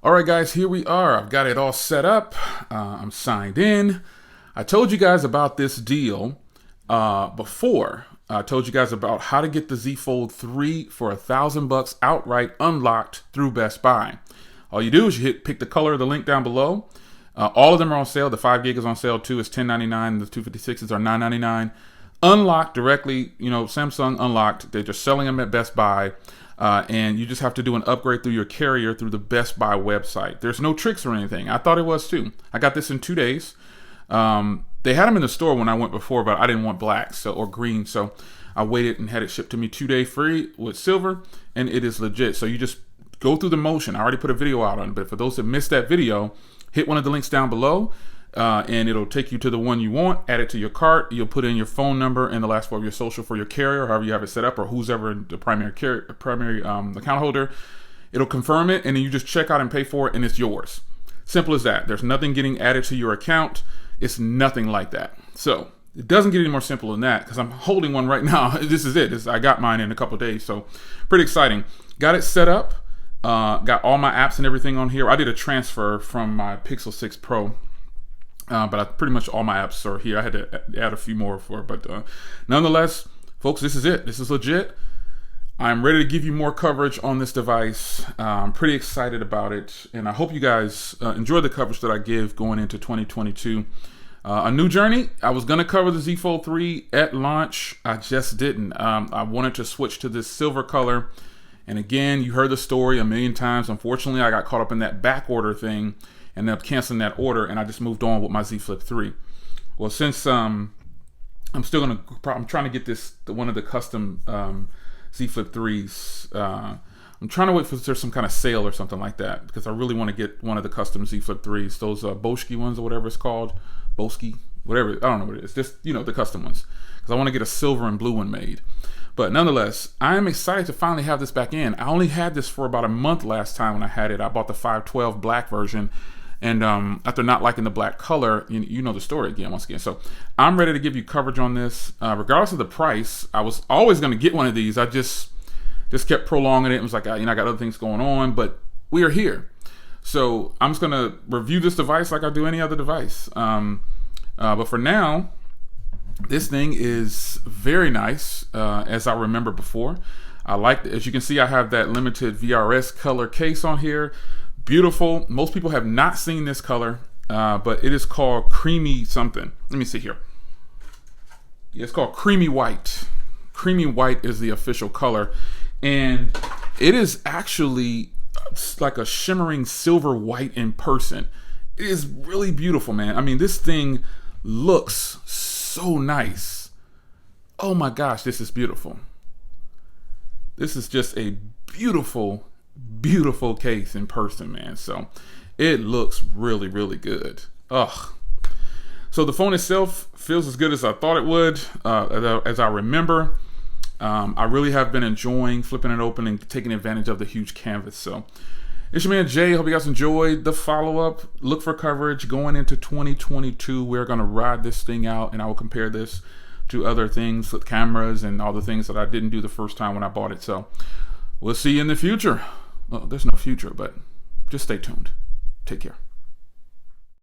All right, guys, here we are. I've got it all set up. I'm signed in. I told you guys about this deal before. I told you guys about how to get the Z Fold 3 for $1,000 outright unlocked through Best Buy. All you do is you pick the color of the link down below. All of them are on sale. The 5 gig is on sale too. It's $10.99. The 256s are $9.99. Unlocked directly, Samsung unlocked. They're just selling them at Best Buy. And you just have to do an upgrade through your carrier through the Best Buy website. There's no tricks or anything. I thought it was too. I got this in 2 days. They had them in the store when I went before, but I didn't want black or green. So I waited and had it shipped to me 2-day free with silver, and it is legit. So you just go through the motion. I already put a video out on it, but for those that missed that video, hit one of the links down below. And it'll take you to the one you want, add it to your cart. You'll put in your phone number and the last four of your social for your carrier, however you have it set up, or who's ever the primary account holder. It'll confirm it, and then you just check out and pay for it, and it's yours. Simple as that. There's nothing getting added to your account. It's nothing like that. So it doesn't get any more simple than that, because I'm holding one right now. This is it. I got mine in a couple of days, so pretty exciting. Got it set up. Got all my apps and everything on here. I did a transfer from my Pixel 6 Pro. But pretty much all my apps are here. I had to add a few more for it, but nonetheless, folks, this is it. This is legit. I'm ready to give you more coverage on this device. I'm pretty excited about it, and I hope you guys enjoy the coverage that I give going into 2022. A new journey. I was going to cover the Z Fold 3 at launch. I just didn't. I wanted to switch to this silver color, and again, you heard the story a million times. Unfortunately, I got caught up in that back order thing and ended up canceling that order, and I just moved on with my Z Flip 3. Well, since I'm trying to get one of the custom Z Flip 3s. I'm trying to wait for there's some kind of sale or something like that, because I really want to get one of the custom Z Flip 3s, those Boschke ones or whatever it's called, Boschke, whatever, I don't know what it is, just the custom ones, because I want to get a silver and blue one made. But nonetheless, I am excited to finally have this back in. I only had this for about a month last time when I had it. I bought the 512 black version. And after not liking the black color, you know the story once again. So I'm ready to give you coverage on this. Regardless of the price, I was always going to get one of these. I just kept prolonging it. It was like, I got other things going on, but we are here. So I'm just going to review this device like I do any other device. But for now, this thing is very nice, as I remember before. I like, as you can see, I have that limited VRS color case on here. Beautiful. Most people have not seen this color, but it is called creamy something. Let me see here. Yeah, it's called creamy white. Creamy white is the official color, and it is actually like a shimmering silver white in person. It is really beautiful, man. I mean, this thing looks so nice. Oh my gosh, this is beautiful. This is just a beautiful case in person, man. So it looks really, really good. So the phone itself feels as good as I thought it would, as I remember. I really have been enjoying flipping it open and taking advantage of the huge canvas. So it's your man Jay. Hope you guys enjoyed the follow-up. Look for coverage going into 2022. We're going to ride this thing out, and I will compare this to other things with cameras and all the things that I didn't do the first time when I bought it. So we'll see you in the future. Well, there's no future, but just stay tuned. Take care.